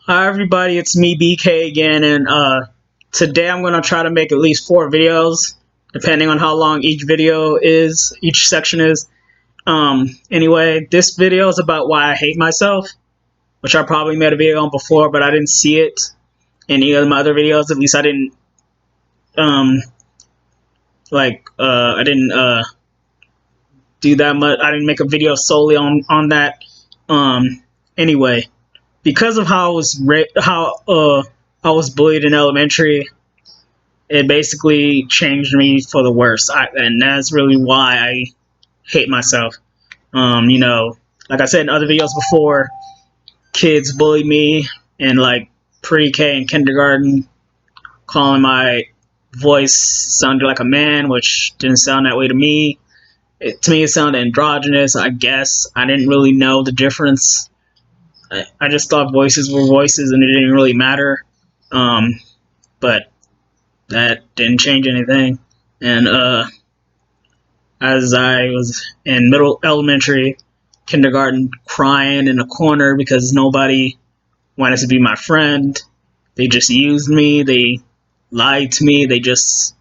Hi everybody, it's me BK again, and today I'm gonna try to make at least 4 videos, depending on how long each section is. Anyway, this video is about why I hate myself, which I probably made a video on before, but I didn't see it in any of my other videos. At least I didn't, um, I didn't do that much. I didn't make a video solely on that. Anyway, because of how I was bullied in elementary, it basically changed me for the worse. And that's really why I hate myself. Like I said in other videos before, kids bullied me in like pre-K and kindergarten, calling my voice sounded like a man, which didn't sound that way to me. To me, it sounded androgynous. I guess I didn't really know the difference. I just thought voices were voices, and it didn't really matter. But that didn't change anything. And as I was in elementary, kindergarten, crying in a corner because nobody wanted to be my friend. They just used me. They lied to me. They just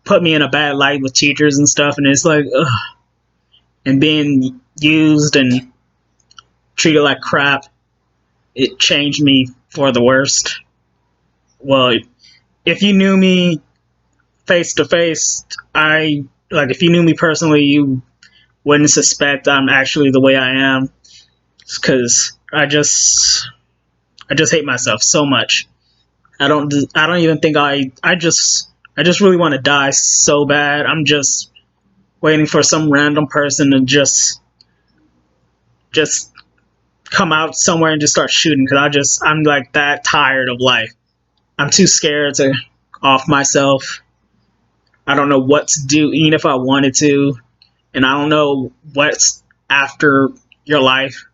put me in a bad light with teachers and stuff. And it's like, ugh. And being used and treated like crap, it changed me for the worst. Well, if you knew me face to face, if you knew me personally, you wouldn't suspect I'm actually the way I am. Because I just hate myself so much. I don't even think I just really want to die so bad. I'm just waiting for some random person to just come out somewhere and just start shooting, because I'm like that tired of life. I'm too scared to off myself. I don't know what to do, even if I wanted to, and I don't know what's after your life.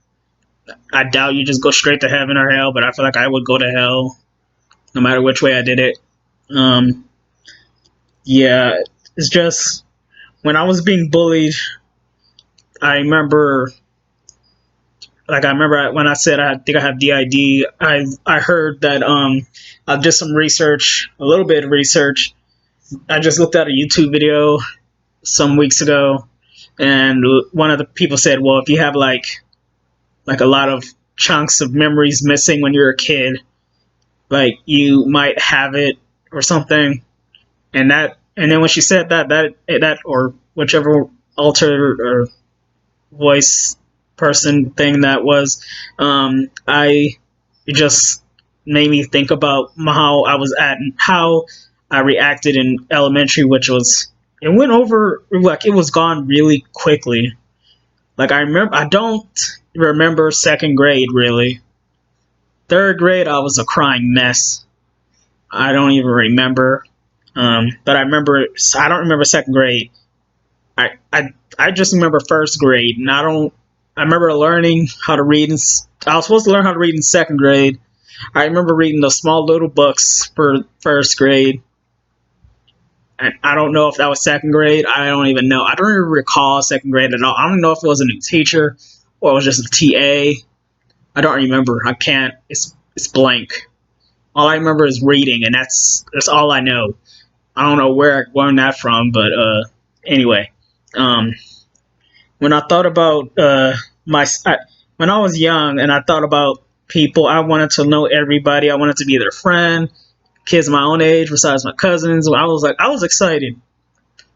I doubt you just go straight to heaven or hell, but I feel like I would go to hell no matter which way I did it. Um, yeah, it's just when I was being bullied, I remember, when I said I think I have DID. I heard that I did some research, a little bit of research. I just looked at a YouTube video some weeks ago, and one of the people said, "Well, if you have like a lot of chunks of memories missing when you're a kid, like you might have it or something." And then when she said that or whichever alter or voice person thing that was, I it just made me think about how I was at and how I reacted in elementary, which was, it went over, like it was gone really quickly. Like I don't remember second grade really. Third grade, I was a crying mess. I don't even remember. But I don't remember second grade. I, I, I just remember first grade, and I remember learning how to read. I was supposed to learn how to read in second grade. I remember reading the small little books for first grade. And I don't know if that was second grade. I don't even know. I don't even recall second grade at all. I don't know if it was a new teacher or it was just a TA. I don't remember. I can't. It's blank. All I remember is reading, and that's all I know. I don't know where I learned that from, but anyway, um, when I thought about when I was young and I thought about people, I wanted to know everybody. I wanted to be their friend. Kids my own age, besides my cousins, I was excited.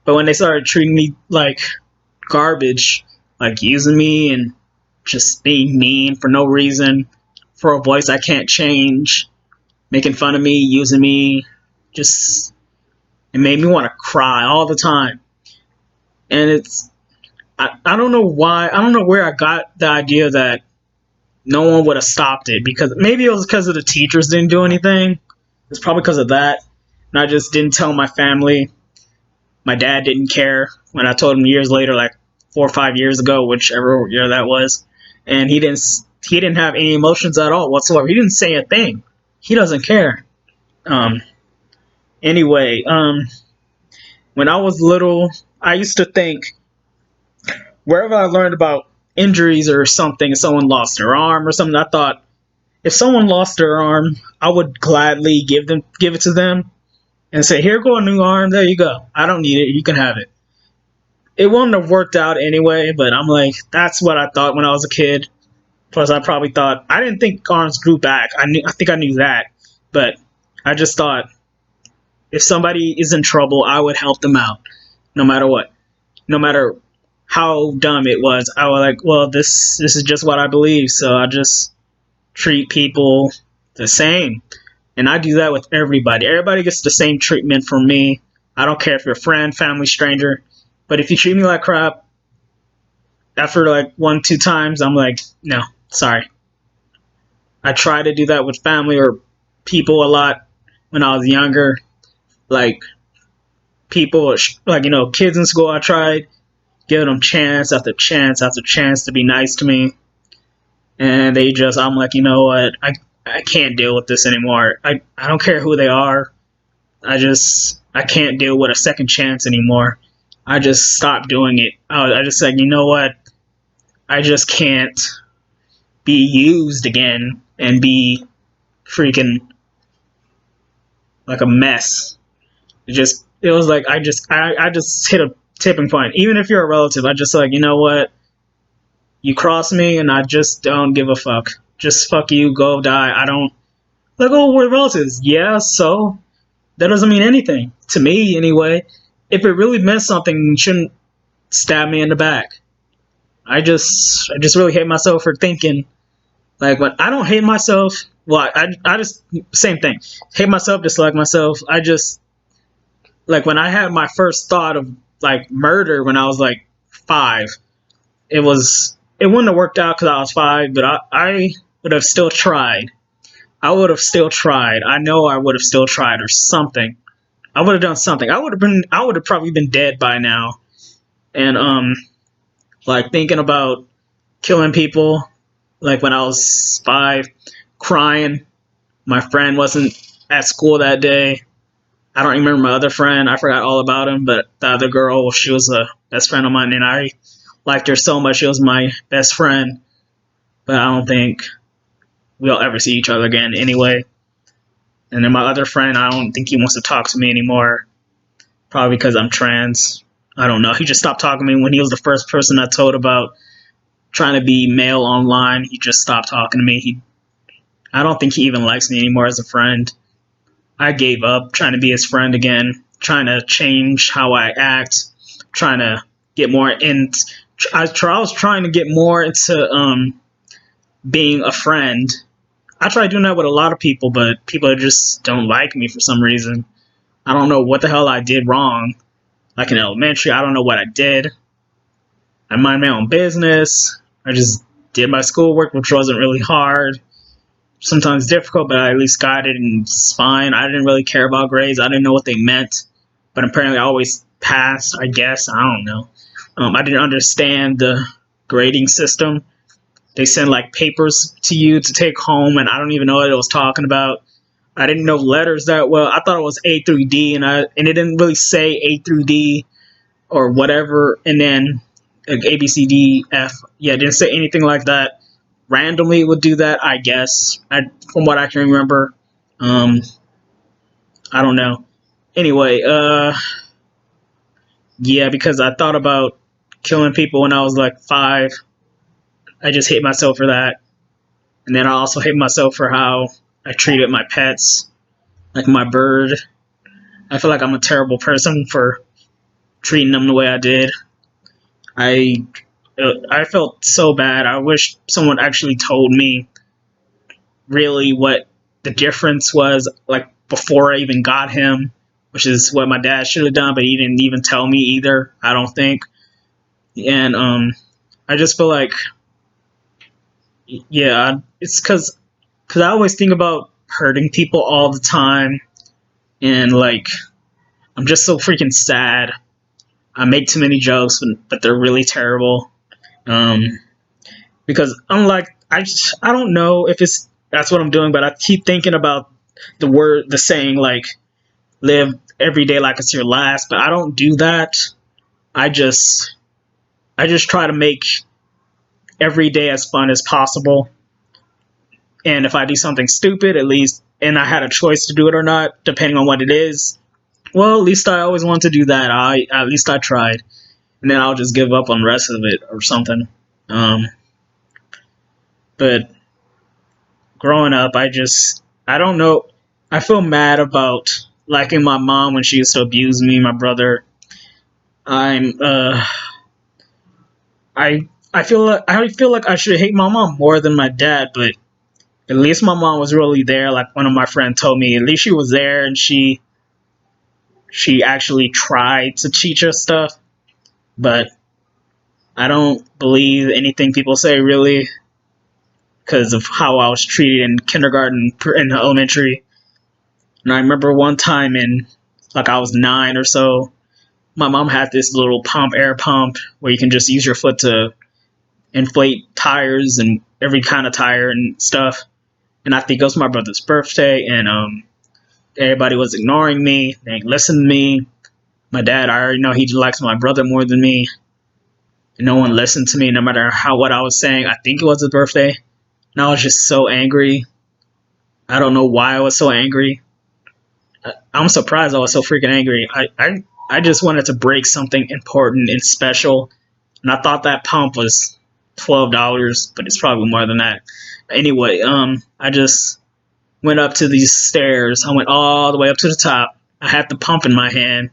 But when they started treating me like garbage, like using me and just being mean for no reason, for a voice I can't change, making fun of me, using me, just it made me want to cry all the time. And I don't know why, I don't know where I got the idea that no one would have stopped it, because maybe it was because of the teachers didn't do anything. It's probably because of that. And I just didn't tell my family. My dad didn't care when I told him years later, like 4 or 5 years ago, whichever year that was. And he didn't have any emotions at all whatsoever. He didn't say a thing. He doesn't care. Um anyway, when I was little, I used to think, wherever I learned about injuries or something, if someone lost their arm or something, I thought if someone lost their arm, I would gladly give it to them and say, "Here, go a new arm. There you go. I don't need it. You can have it." It wouldn't have worked out anyway, but I'm like, that's what I thought when I was a kid. Plus, I probably thought I didn't think arms grew back. I think I knew that, but I just thought if somebody is in trouble, I would help them out, no matter what, no matter how dumb it was. I was like, well, this is just what I believe, so I just treat people the same, and I do that with everybody. Everybody gets the same treatment from me. I don't care if you're a friend, family, stranger, but if you treat me like crap after like 1, 2 times, I'm like, no, sorry. I try to do that with family or people a lot when I was younger. Like people, like kids in school. I tried giving them chance after chance after chance to be nice to me, and I'm like, you know what? I can't deal with this anymore. I don't care who they are. I can't deal with a second chance anymore. I just stopped doing it. I just said, you know what? I just can't be used again and be freaking like a mess. It was like I just hit a tipping point. Even if you're a relative, I just like, you know what? You cross me and I just don't give a fuck. Just fuck you, go die. I don't like, oh, we're relatives. Yeah, so that doesn't mean anything. To me anyway. If it really meant something, you shouldn't stab me in the back. I just really hate myself for thinking like when I don't hate myself. Well, I just same thing. Hate myself, dislike myself. I just like when I had my first thought of like murder when I was like 5. It wouldn't have worked out because I was 5, but I would have still tried. I would have still tried. I know I would have still tried or something. I would have done something. I would have probably been dead by now. And like thinking about killing people like when I was 5, crying. My friend wasn't at school that day. I don't remember my other friend. I forgot all about him, but the other girl, she was a best friend of mine, and I liked her so much. She was my best friend, but I don't think we'll ever see each other again anyway. And then my other friend, I don't think he wants to talk to me anymore, probably because I'm trans. I don't know. He just stopped talking to me when he was the first person I told about trying to be male online. He just stopped talking to me. I don't think he even likes me anymore as a friend. I gave up trying to be his friend again, trying to change how I act, trying to get more in. I was trying to get more into being a friend. I tried doing that with a lot of people, but people just don't like me for some reason. I don't know what the hell I did wrong. Like in elementary, I don't know what I did. I mind my own business. I just did my schoolwork, which wasn't really hard. Sometimes difficult, but I at least got it and it's fine. I didn't really care about grades. I didn't know what they meant, but apparently I always passed, I guess. I don't know. I didn't understand the grading system. They send like papers to you to take home, and I don't even know what it was talking about. I didn't know letters that well. I thought it was A through D, and it didn't really say A through D or whatever, and then like A B C D F. Yeah, it didn't say anything like that. Randomly it would do that, I guess. From what I can remember. I don't know. Anyway, yeah, because I thought about killing people when I was like 5. I just hate myself for that. And then I also hate myself for how I treated my pets, like my bird. I feel like I'm a terrible person for treating them the way I did. I I felt so bad. I wish someone actually told me really what the difference was, like before I even got him, which is what my dad should have done, but he didn't even tell me either, I don't think. And I just feel like, yeah, it's because I always think about hurting people all the time, and like I'm just so freaking sad. I make too many jokes, but they're really terrible. Um, because unlike I don't know if it's that's what I'm doing, but I keep thinking about the saying like live every day like it's your last, but I don't do that. I just I just try to make every day as fun as possible. And if I do something stupid, at least, and I had a choice to do it or not, depending on what it is, well, at least I always want to do that. At least I tried, and then I'll just give up on the rest of it or something. Um, but growing up, I don't know. I feel mad about liking my mom when she used to abuse me, my brother. I'm I feel like I should hate my mom more than my dad, but at least my mom was really there. Like one of my friends told me, at least she was there and she actually tried to teach us stuff. But I don't believe anything people say really because of how I was treated in kindergarten and elementary. And I remember one time in like I was 9 or so, my mom had this little air pump, where you can just use your foot to inflate tires and every kind of tire and stuff. And I think it was my brother's birthday, and everybody was ignoring me. They didn't listen to me. My dad, I already know he likes my brother more than me. And no one listened to me, no matter what I was saying. I think it was his birthday. And I was just so angry. I don't know why I was so angry. I'm surprised I was so freaking angry. I just wanted to break something important and special. And I thought that pump was $12, but it's probably more than that. Anyway, I just went up to these stairs. I went all the way up to the top. I had the pump in my hand,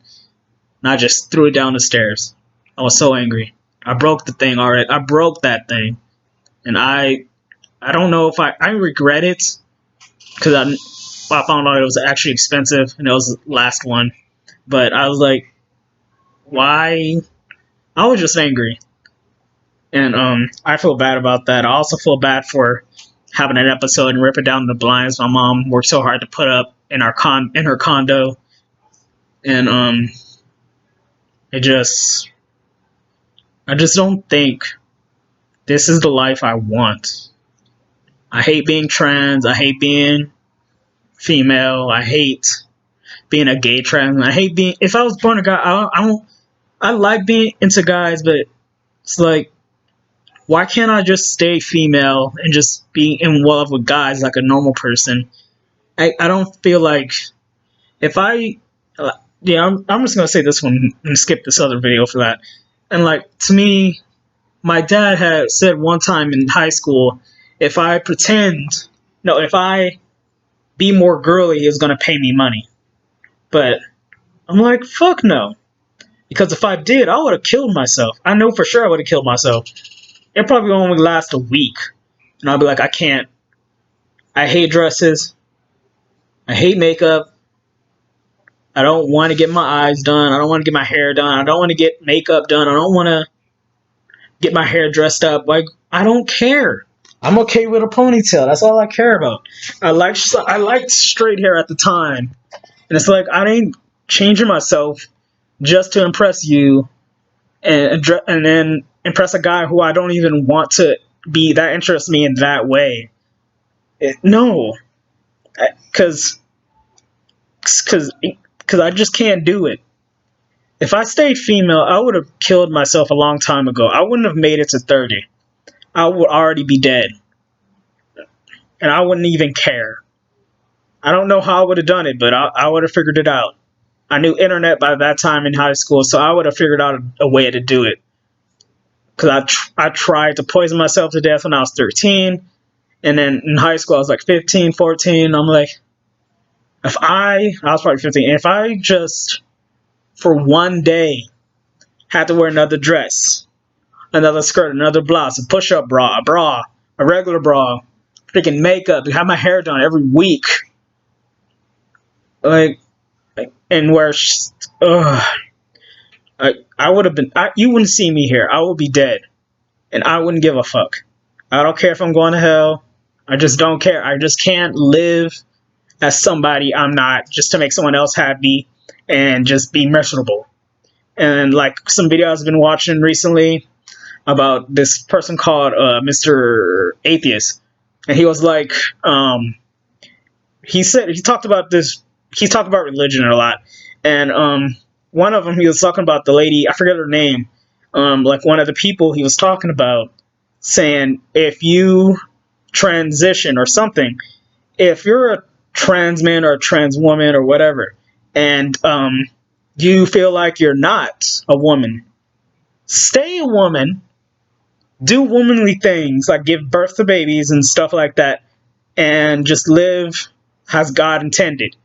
and I just threw it down the stairs. I was so angry. I broke the thing already. I broke that thing, and I don't know if I regret it because I found out it was actually expensive and it was the last one. But I was like, why? I was just angry, and I feel bad about that. I also feel bad for having an episode and ripping down the blinds my mom worked so hard to put up in her condo, and it just I just don't think this is the life I want. I hate being trans. I hate being female. I hate being a gay trans. I hate being. If I was born a guy, I like being into guys, but it's like, why can't I just stay female and just be in love with guys like a normal person? I don't feel like if I yeah, I'm just gonna say this one and skip this other video for that. And like, to me, my dad had said one time in high school, if I pretend, no, if I be more girly, he was gonna pay me money. But I'm like, fuck no. Because if I did, I would have killed myself. I know for sure I would have killed myself. It probably only last a week. And I'll be like, I can't. I hate dresses. I hate makeup. I don't want to get my eyes done. I don't want to get my hair done. I don't want to get makeup done. I don't want to get my hair dressed up. Like, I don't care. I'm okay with a ponytail. That's all I care about. I liked straight hair at the time. And it's like, I ain't changing myself just to impress you and then impress a guy who I don't even want to be that interests me in that way. No. Because I just can't do it. If I stayed female, I would have killed myself a long time ago. I wouldn't have made it to 30. I would already be dead. And I wouldn't even care. I don't know how I would have done it, but I would have figured it out. I knew internet by that time in high school, so I would have figured out a way to do it. Because I tried to poison myself to death when I was 13. And then in high school, I was like 15, 14. I'm like, I was probably 15. If I just, for one day, had to wear another dress, another skirt, another blouse, a push-up bra, a regular bra, freaking makeup, have my hair done every week, like, and wear, I would have been, you wouldn't see me here. I would be dead, and I wouldn't give a fuck. I don't care if I'm going to hell. I just don't care. I just can't live as somebody I'm not just to make someone else happy and just be miserable. And like some videos I've been watching recently about this person called Mr. Atheist, and he was like, he talked about this. He talked about religion a lot, and one of them he was talking about the lady, I forget her name, like one of the people he was talking about. saying if you transition or something, if you're a trans man or a trans woman or whatever, and you feel like you're not a woman, stay a woman, do womanly things like give birth to babies and stuff like that, and just live as God intended.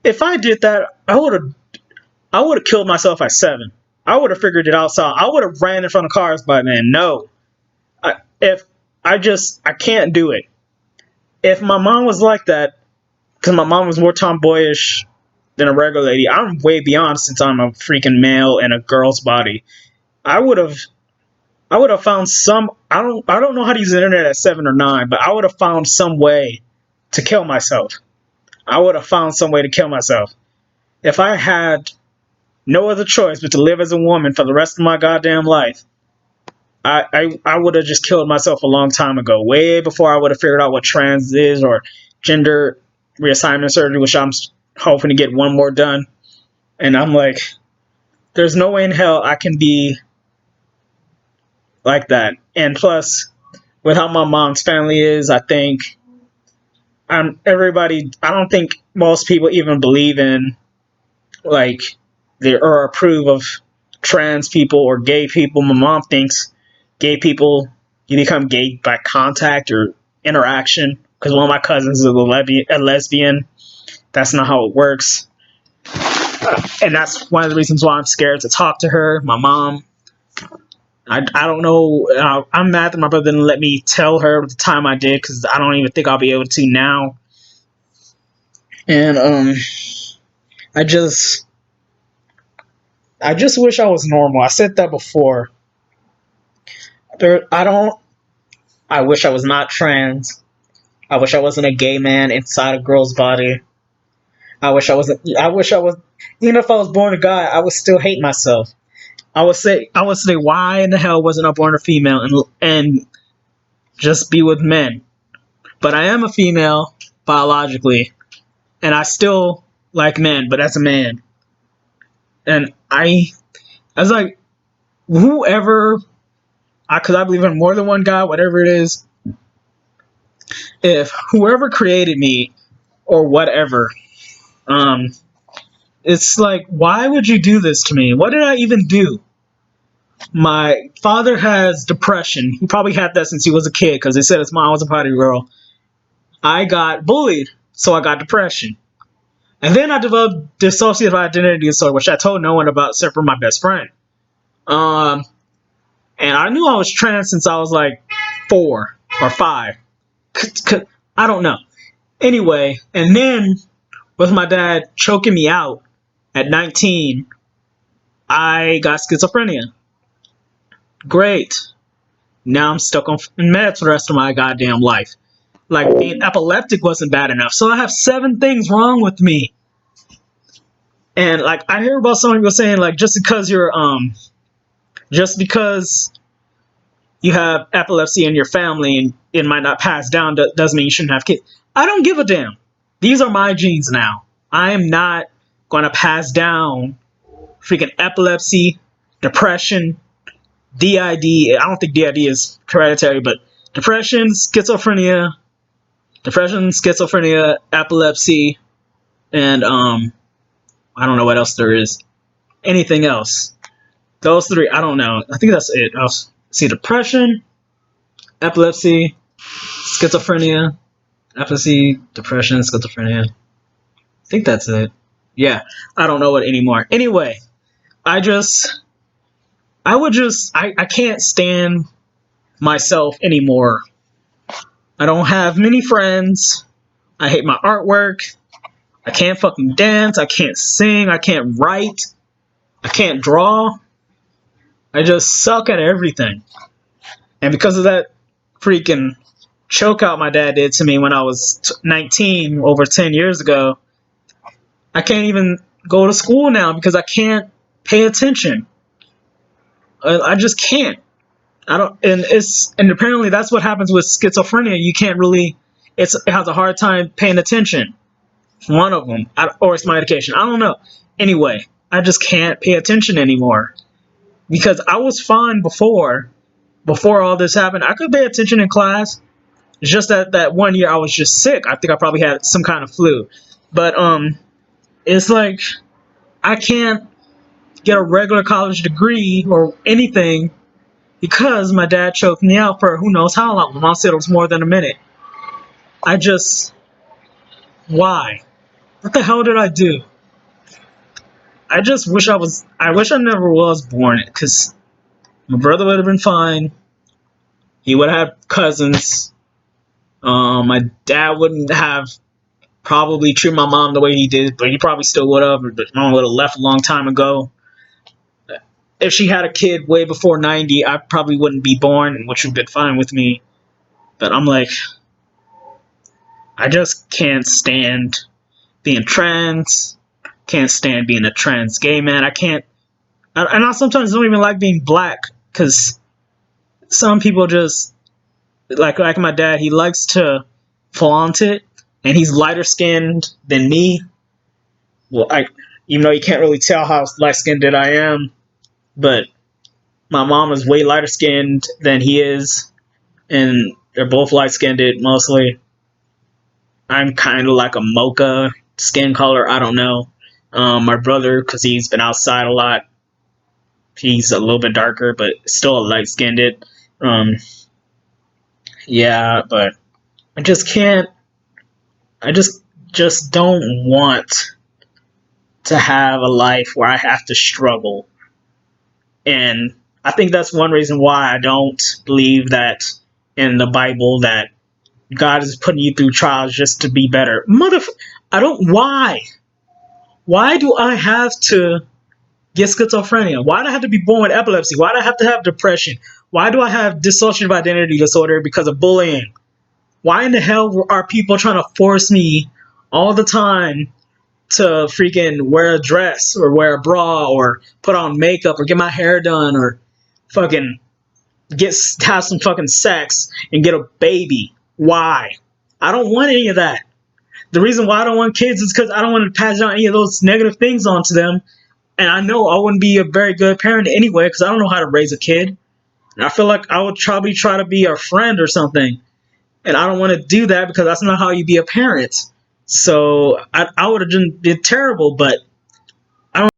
If I did that, I would have killed myself at 7. I would have figured it out. So I would have ran in front of cars by then. No, if I can't do it. If my mom was like that, because my mom was more tomboyish than a regular lady, I'm way beyond since I'm a freaking male in a girl's body. I would have I would have found some. I don't know how to use the internet at 7 or 9, but I would have found some way to kill myself. I would have found some way to kill myself if I had no other choice but to live as a woman for the rest of my goddamn life. I would have just killed myself a long time ago, way before I would have figured out what trans is or gender reassignment surgery, which I'm hoping to get one more done. And I'm like, there's no way in hell I can be like that. And plus, with how my mom's family is, I think I don't think most people even believe in like they or approve of trans people or gay people. My mom thinks gay people, you become gay by contact or interaction. Because one of my cousins is a lesbian. That's not how it works. And that's one of the reasons why I'm scared to talk to her. My mom, I don't know. I'm mad that my brother didn't let me tell her at the time I did, because I don't even think I'll be able to now. And I just I just wish I was normal. I said that before. I don't. I wish I was not trans. I wish I wasn't a gay man inside a girl's body. I wish I wasn't. I wish I was. Even if I was born a guy, I would still hate myself. I would say, why in the hell wasn't I born a female and just be with men? But I am a female biologically, and I still like men, but as a man. And I was like, whoever, because I believe in more than one God, whatever it is. If whoever created me or whatever, um, it's like, why would you do this to me? What did I even do? My father has depression. He probably had that since he was a kid because they said his mom was a potty girl. I got bullied, so I got depression. And then I developed dissociative identity disorder, which I told no one about except for my best friend. Um, and I knew I was trans since I was like 4 or 5. I don't know. Anyway, and then with my dad choking me out at 19, I got schizophrenia. Great. Now I'm stuck on meds for the rest of my goddamn life. Like, being epileptic wasn't bad enough, so I have 7 things wrong with me. And like, I hear about some people saying like, just because you have epilepsy in your family and it might not pass down doesn't mean you shouldn't have kids. I don't give a damn. These are my genes now. I am not going to pass down freaking epilepsy, depression, DID. I don't think DID is hereditary, but depression, schizophrenia, epilepsy, and I don't know what else there is. Anything else? Those 3, I don't know. I think that's it. I'll see: depression, epilepsy, schizophrenia, depression, schizophrenia. I think that's it. Yeah, I don't know it anymore. Anyway, I can't stand myself anymore. I don't have many friends. I hate my artwork. I can't fucking dance. I can't sing. I can't write. I can't draw. I just suck at everything. And because of that freaking chokeout my dad did to me when I was 19 over 10 years ago, I can't even go to school now because I can't pay attention. I just can't. I don't, and apparently that's what happens with schizophrenia. You can't really. It has a hard time paying attention. One of them, or it's my medication. I don't know. Anyway, I just can't pay attention anymore because I was fine before, before all this happened, I could pay attention in class. It's just that one year I was just sick. I think I probably had some kind of flu. But it's like I can't get a regular college degree or anything because my dad choked me out for who knows how long. My mom said it was more than a minute. I just why? What the hell did I do? I just wish I wish I never was born, because my brother would have been fine. He would have had cousins. My dad wouldn't have probably treated my mom the way he did, but he probably still would have. But mom would have left a long time ago. If she had a kid way before 90, I probably wouldn't be born, which would have been fine with me. But I'm like, I just can't stand being trans. Can't stand being a trans gay man. I can't. And I sometimes don't even like being black, because some people just like my dad. He likes to flaunt it, and he's lighter skinned than me. Well, even though you can't really tell how light skinned I am, but my mom is way lighter skinned than he is, and they're both light skinned mostly. I'm kind of like a mocha skin color. I don't know. My brother, because he's been outside a lot, he's a little bit darker, but still light skinned. Yeah, but I just can't. I just don't want to have a life where I have to struggle. And I think that's one reason why I don't believe that in the Bible that God is putting you through trials just to be better. I don't. Why? Why do I have to get schizophrenia? Why do I have to be born with epilepsy? Why do I have to have depression? Why do I have dissociative identity disorder because of bullying? Why in the hell are people trying to force me all the time to freaking wear a dress or wear a bra or put on makeup or get my hair done or fucking have some fucking sex and get a baby? Why? I don't want any of that. The reason why I don't want kids is because I don't want to pass down any of those negative things onto them. And I know I wouldn't be a very good parent anyway, because I don't know how to raise a kid. And I feel like I would probably try to be a friend or something. And I don't want to do that because that's not how you be a parent. So I would have been terrible, but